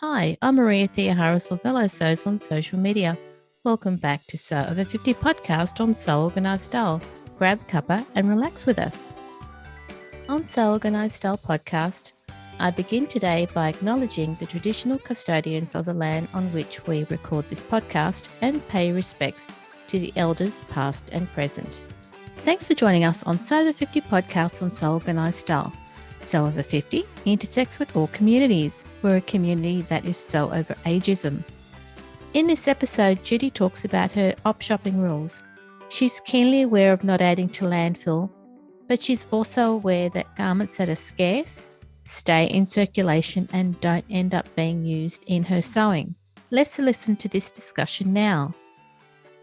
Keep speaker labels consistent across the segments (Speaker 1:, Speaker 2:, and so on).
Speaker 1: Hi, I'm Maria Theoharis or Velo Sews on social media. Welcome back to Sew Over 50 podcast on Sew Organised Style. Grab a cuppa and relax with us. On Sew Organised Style podcast, I begin today by acknowledging the traditional custodians of the land on which we record this podcast and pay respects to the elders past and present. Thanks for joining us on Sew Over 50 podcast on Sew Organised Style. Sew Over 50 intersects with all communities. We're a community that is sew over ageism. In this episode, Judy talks about her op shopping rules. She's keenly aware of not adding to landfill, but she's also aware that garments that are scarce stay in circulation and don't end up being used in her sewing. Let's listen to this discussion now.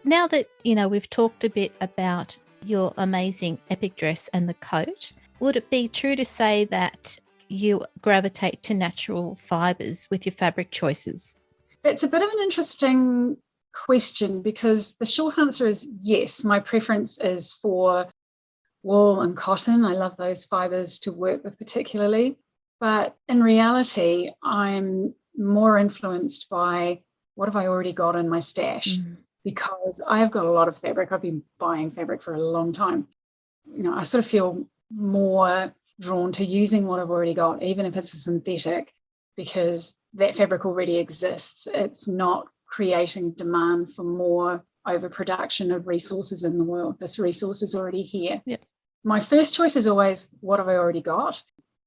Speaker 1: Now that, we've talked a bit about your amazing epic dress and the coat, would it be true to say that you gravitate to natural fibres with your fabric choices?
Speaker 2: It's a bit of an interesting question because the short answer is yes. My preference is for wool and cotton. I love those fibres to work with particularly. But in reality, I'm more influenced by what have I already got in my stash because I have got a lot of fabric. I've been buying fabric for a long time. I sort of feel more drawn to using what I've already got, even if it's a synthetic, because that fabric already exists. It's not creating demand for more overproduction of resources in the world. This resource is already here.
Speaker 1: Yep.
Speaker 2: My first choice is always, what have I already got?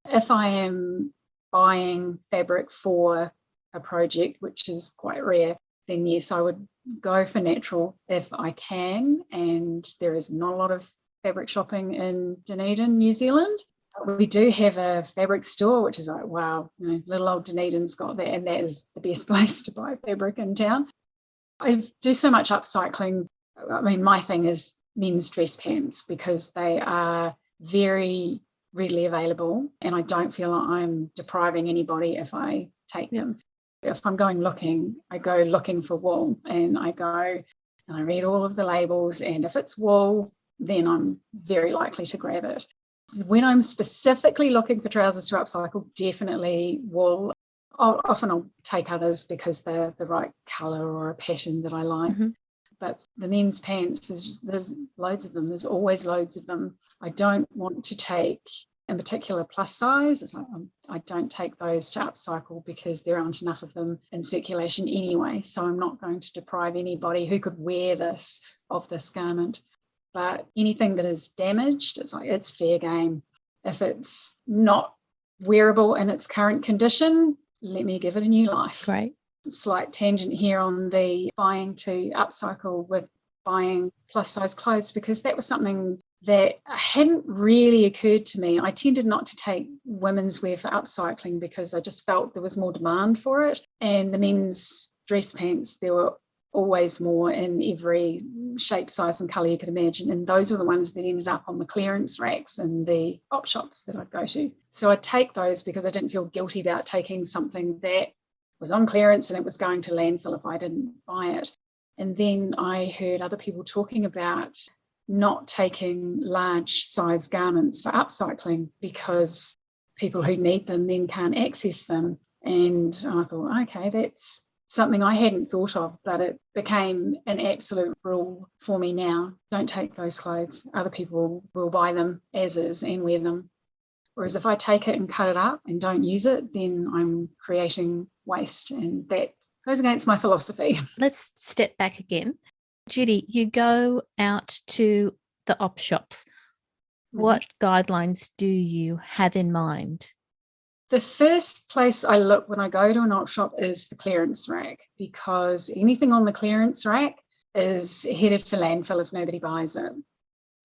Speaker 2: If I am buying fabric for a project, which is quite rare, then yes, I would go for natural if I can. And there is not a lot of fabric shopping in Dunedin, New Zealand. We do have a fabric store, which is like, wow, little old Dunedin's got that, and that is the best place to buy fabric in town. I do so much upcycling. I mean, my thing is men's dress pants because they are very readily available, and I don't feel like I'm depriving anybody if I take them. If I'm going looking, I go looking for wool, and I go and I read all of the labels, and if it's wool, then I'm very likely to grab it. When I'm specifically looking for trousers to upcycle, definitely wool. Often I'll take others because they're the right colour or a pattern that I like. But the men's pants, there's loads of them. There's always loads of them. I don't want to take, in particular, plus size. It's like I don't take those to upcycle because there aren't enough of them in circulation anyway. So I'm not going to deprive anybody who could wear this of this garment. But anything that is damaged, it's fair game. If it's not wearable in its current condition, let me give it a new life.
Speaker 1: Great.
Speaker 2: Slight tangent here on the buying to upcycle with buying plus size clothes, because that was something that hadn't really occurred to me. I tended not to take women's wear for upcycling because I just felt there was more demand for it. And the men's dress pants, there were always more in every shape, size and colour you could imagine. And those were the ones that ended up on the clearance racks and the op shops that I'd go to. So I'd take those because I didn't feel guilty about taking something that was on clearance and it was going to landfill if I didn't buy it. And then I heard other people talking about not taking large size garments for upcycling because people who need them then can't access them. And I thought, okay, that's something I hadn't thought of, but it became an absolute rule for me now. Don't take those clothes. Other people will buy them as is and wear them. Whereas if I take it and cut it up and don't use it, then I'm creating waste, and that goes against my philosophy.
Speaker 1: Let's step back again. Judy, you go out to the op shops. What guidelines do you have in mind?
Speaker 2: The first place I look when I go to an op shop is the clearance rack, because anything on the clearance rack is headed for landfill if nobody buys it.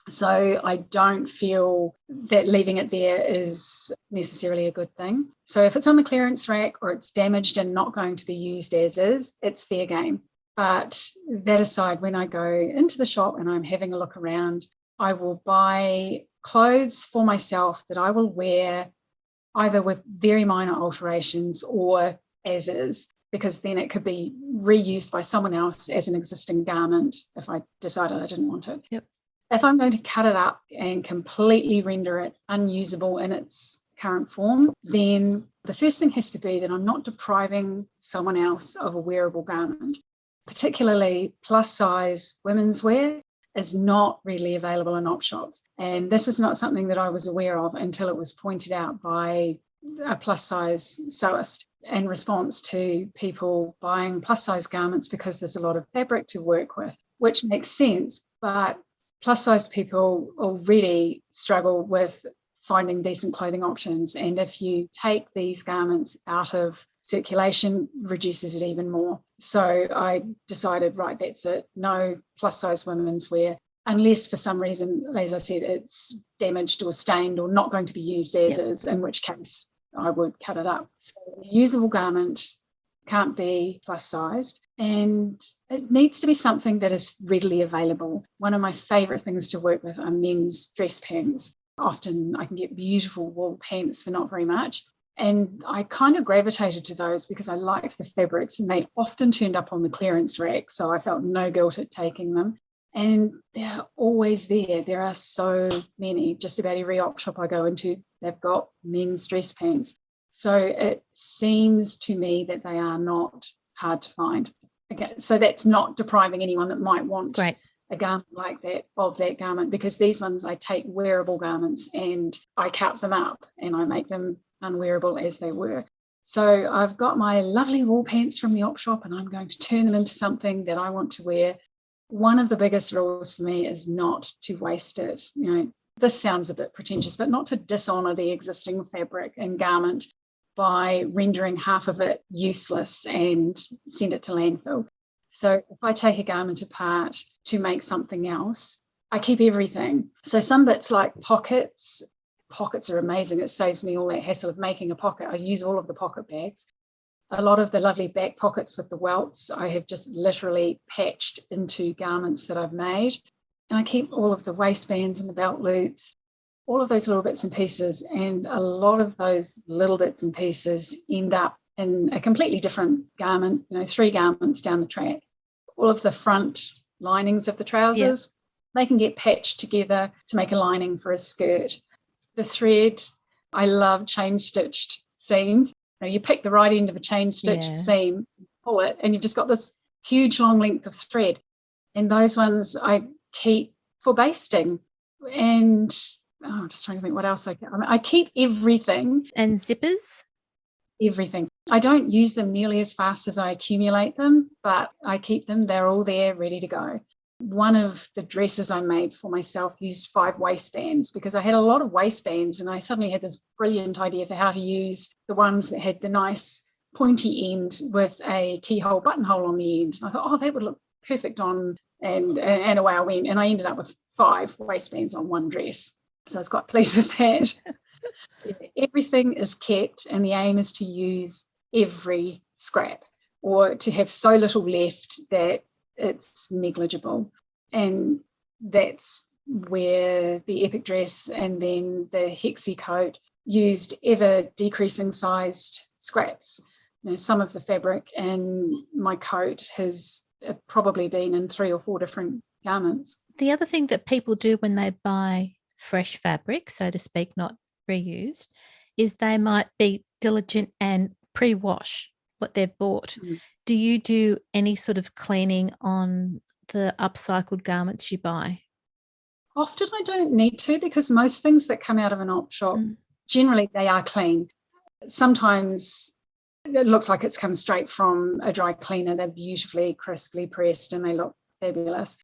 Speaker 2: So I don't feel that leaving it there is necessarily a good thing. So if it's on the clearance rack or it's damaged and not going to be used as is, it's fair game. But that aside, when I go into the shop and I'm having a look around, I will buy clothes for myself that I will wear either with very minor alterations or as is, because then it could be reused by someone else as an existing garment if I decided I didn't want it.
Speaker 1: Yep.
Speaker 2: If I'm going to cut it up and completely render it unusable in its current form, then the first thing has to be that I'm not depriving someone else of a wearable garment. Particularly plus size women's wear is not readily available in op shops. And this is not something that I was aware of until it was pointed out by a plus size sewist in response to people buying plus size garments because there's a lot of fabric to work with, which makes sense. But plus size people already struggle with finding decent clothing options. And if you take these garments out of circulation, reduces it even more. So I decided, right, that's it. No plus size women's wear, unless for some reason, as I said, it's damaged or stained or not going to be used as is, in which case I would cut it up. So a usable garment can't be plus sized, and it needs to be something that is readily available. One of my favourite things to work with are men's dress pants. Often I can get beautiful wool pants for not very much. And I kind of gravitated to those because I liked the fabrics, and they often turned up on the clearance rack. So I felt no guilt at taking them. And they're always there. There are so many. Just about every op shop I go into, they've got men's dress pants. So it seems to me that they are not hard to find. Okay, so that's not depriving anyone that might want a garment like that of that garment, because these ones I take wearable garments and I cut them up and I make them unwearable as they were. So I've got my lovely wool pants from the op shop and I'm going to turn them into something that I want to wear. One of the biggest rules for me is not to waste it. You know, this sounds a bit pretentious, but not to dishonor the existing fabric and garment by rendering half of it useless and send it to landfill. So if I take a garment apart to make something else, I keep everything. So some bits like pockets are amazing. It saves me all that hassle of making a pocket. I use all of the pocket bags. A lot of the lovely back pockets with the welts, I have just literally patched into garments that I've made. And I keep all of the waistbands and the belt loops, all of those little bits and pieces. And a lot of those little bits and pieces end up in a completely different garment, 3 garments down the track. All of the front linings of the trousers, they can get patched together to make a lining for a skirt. The thread, I love chain stitched seams. You pick the right end of a chain stitched seam, pull it, and you've just got this huge long length of thread. And those ones I keep for basting. And I'm just trying to think what else I keep everything.
Speaker 1: And zippers?
Speaker 2: Everything. I don't use them nearly as fast as I accumulate them, but I keep them. They're all there ready to go. One of the dresses I made for myself used 5 waistbands because I had a lot of waistbands, and I suddenly had this brilliant idea for how to use the ones that had the nice pointy end with a keyhole buttonhole on the end. I thought, that would look perfect on, and away I went. And I ended up with 5 waistbands on one dress. So I was quite pleased with that. Everything is kept, and the aim is to use every scrap, or to have so little left that it's negligible. And that's where the Epic dress and then the Hexie coat used ever decreasing sized scraps. Some of the fabric in my coat has probably been in 3 or 4 different garments.
Speaker 1: The other thing that people do when they buy fresh fabric, so to speak, not reused, is they might be diligent and pre-wash what they've bought. Do you do any sort of cleaning on the upcycled garments you buy?
Speaker 2: Often I don't need to, because most things that come out of an op shop, generally they are clean. Sometimes it looks like it's come straight from a dry cleaner. They're beautifully crisply pressed and they look fabulous.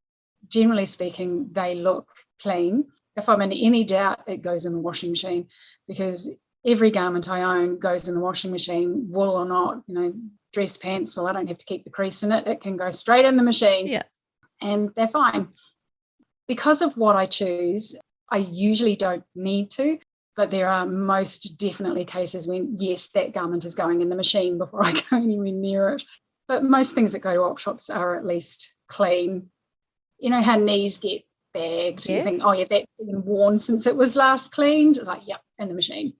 Speaker 2: Generally speaking, they look clean. If I'm in any doubt, it goes in the washing machine, because every garment I own goes in the washing machine, wool or not. Dress pants, well, I don't have to keep the crease in it. It can go straight in the machine and they're fine. Because of what I choose, I usually don't need to, but there are most definitely cases when, yes, that garment is going in the machine before I go anywhere near it. But most things that go to op shops are at least clean. You know how knees get bagged?
Speaker 1: Yes.
Speaker 2: You think, that's been worn since it was last cleaned. It's like, in the machine.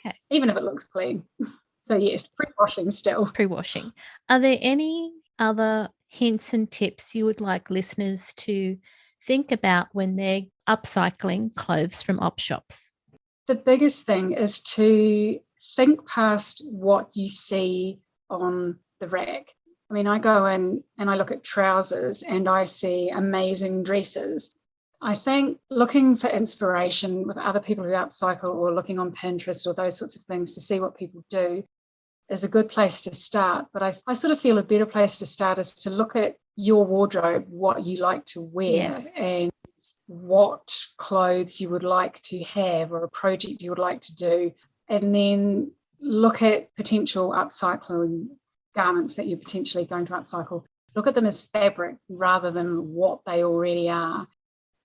Speaker 1: Okay.
Speaker 2: Even if it looks clean. So yes, pre-washing still.
Speaker 1: Pre-washing. Are there any other hints and tips you would like listeners to think about when they're upcycling clothes from op shops?
Speaker 2: the biggest thing is to think past what you see on the rack. I mean, I go in and I look at trousers and I see amazing dresses. I think looking for inspiration with other people who upcycle or looking on Pinterest or those sorts of things to see what people do is a good place to start. But I sort of feel a better place to start is to look at your wardrobe, what you like to wear, and what clothes you would like to have or a project you would like to do, and then look at potential upcycling garments that you're potentially going to upcycle. Look at them as fabric rather than what they already are.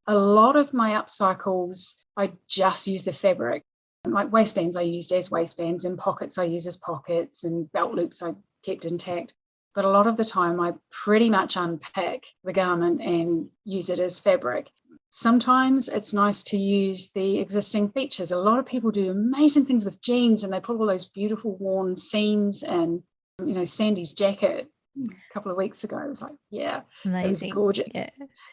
Speaker 2: A lot of my upcycles, I just use the fabric. Like waistbands, I used as waistbands, and pockets I use as pockets, and belt loops I kept intact. But a lot of the time I pretty much unpack the garment and use it as fabric. Sometimes it's nice to use the existing features. A lot of people do amazing things with jeans and they put all those beautiful worn seams and, you know, Sandy's jacket a couple of weeks ago, it was like, yeah,
Speaker 1: amazing.
Speaker 2: It was gorgeous.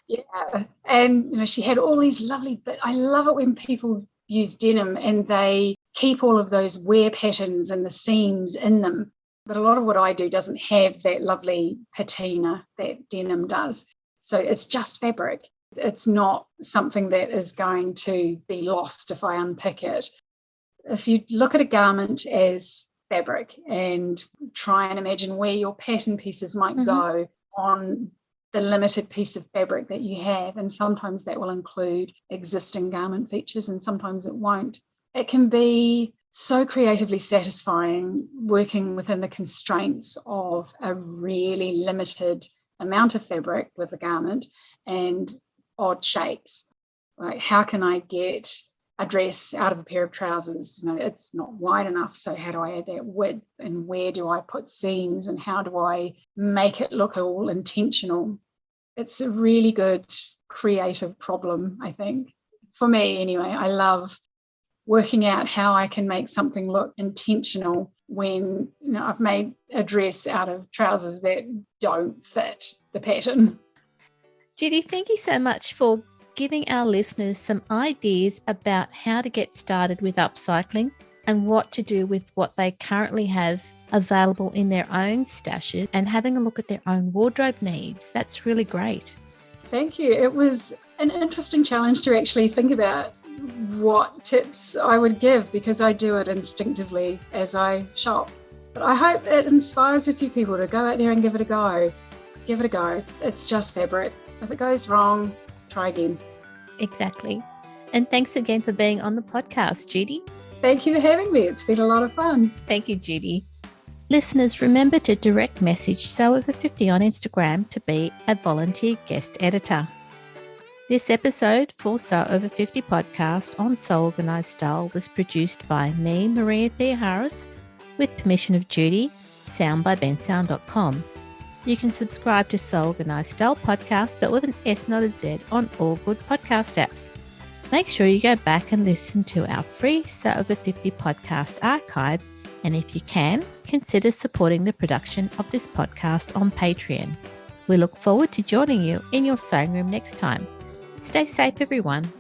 Speaker 1: Yeah.
Speaker 2: And, you know, she had all these lovely, but I love it when people use denim and they keep all of those wear patterns and the seams in them. But a lot of what I do doesn't have that lovely patina that denim does. So it's just fabric. It's not something that is going to be lost if I unpick it. If you look at a garment as fabric and try and imagine where your pattern pieces might go on the limited piece of fabric that you have, and sometimes that will include existing garment features and sometimes it won't. It can be so creatively satisfying working within the constraints of a really limited amount of fabric with a garment and odd shapes. Like, how can I get a dress out of a pair of trousers? You know, it's not wide enough, so how do I add that width, and where do I put seams, and how do I make it look all intentional? It's a really good creative problem, I think. For me anyway, I love working out how I can make something look intentional when, you know, I've made a dress out of trousers that don't fit the pattern.
Speaker 1: Judy, thank you so much for giving our listeners some ideas about how to get started with upcycling and what to do with what they currently have available in their own stashes and having a look at their own wardrobe needs. That's really great.
Speaker 2: Thank you. It was an interesting challenge to actually think about what tips I would give, because I do it instinctively as I shop. But I hope it inspires a few people to go out there and give it a go. Give it a go. It's just fabric. If it goes wrong, try again.
Speaker 1: Exactly. And thanks again for being on the podcast, Judy.
Speaker 2: Thank you for having me. It's been a lot of fun.
Speaker 1: Thank you, Judy. Listeners, remember to direct message Sew50 on Instagram to be a volunteer guest editor. This episode for Sew50 podcast on Sew Organised Style was produced by me, Maria Theoharis, with permission of Judy, sound by bensound.com. You can subscribe to Sew Organised Style podcast, but with an S, not a Z, on all good podcast apps. Make sure you go back and listen to our free Sew50 podcast archive, and if you can, consider supporting the production of this podcast on Patreon. We look forward to joining you in your sewing room next time. Stay safe, everyone.